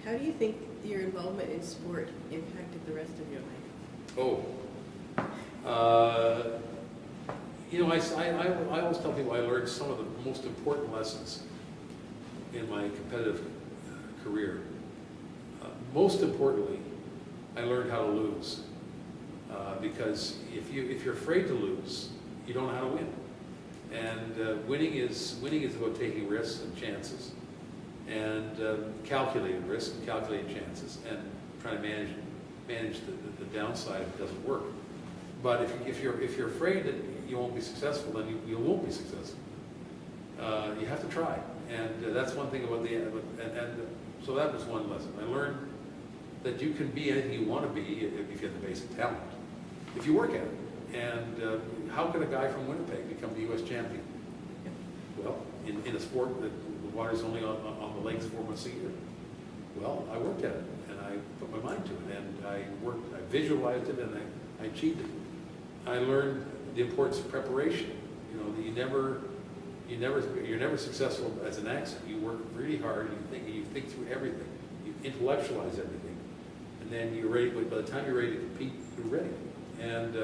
How do you think your involvement in sport impacted the rest of your life? I always tell people I learned some of the most important lessons in my competitive career. Most importantly, I learned how to lose, because if you're afraid to lose, you don't know how to win. And winning is about taking risks and chances, and calculated risks and calculated chances, and trying to manage the downside if it doesn't work. But if you're afraid that you won't be successful, then you won't be successful. You have to try, and that's one thing about so that was one lesson. I learned that you can be anything you want to be if you have the basic talent, if you work at it. And how can a guy from Winnipeg become the U.S. champion? Well, in a sport that the water's only on the lakes 4 months a year. Well, I worked at it, and I put my mind to it, and I visualized it, and I achieved it. I learned the importance of preparation. You know, that you're never successful as an accident. You work really hard, and you think through everything. You intellectualize everything, and then you're ready. But by the time you're ready to compete, you're ready. And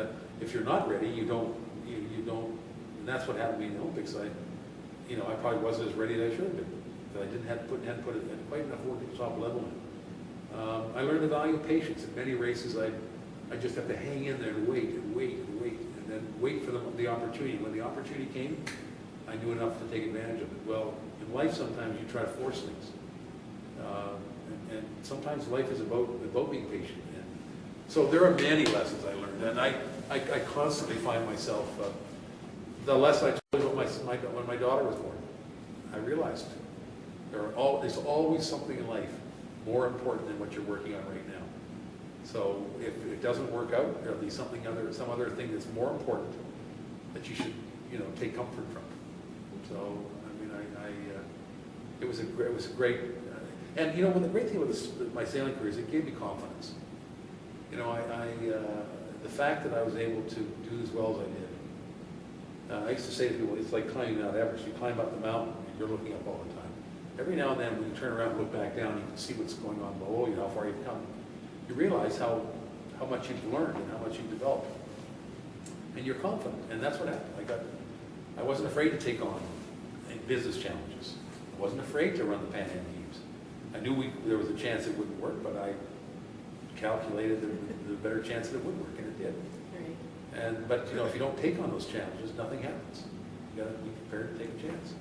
if you're not ready, you don't. And that's what happened to me in the Olympics. I probably wasn't as ready as I should have been. But I hadn't put quite enough work at the top level in. I learned the value of patience. In many races, I just have to hang in there and wait, and then wait for the opportunity. When the opportunity came, I knew enough to take advantage of it. Well, in life, sometimes you try to force things, and sometimes life is about being patient. And so there are many lessons I learned, and I constantly find myself. The lesson I told you about when my daughter was born, I realized there's always something in life more important than what you're working on right now. So if it doesn't work out, there'll be some other thing that's more important that you should take comfort from. So I mean, it was a great, and when the great thing with my sailing career is it gave me confidence. The fact that I was able to do as well as I did. I used to say to people, it's like climbing Mount Everest. You climb up the mountain, and you're looking up all the time. Every now and then, when you turn around and look back down, you can see what's going on below you, how far you've come. You realize how much you've learned and how much you've developed, and you're confident. And that's what happened. I wasn't afraid to take on business challenges. I wasn't afraid to run the Pan Am Games. I knew there was a chance it wouldn't work, but I calculated the better chance that it would work, and it did. Right. But if you don't take on those challenges, nothing happens. You got to be prepared to take a chance.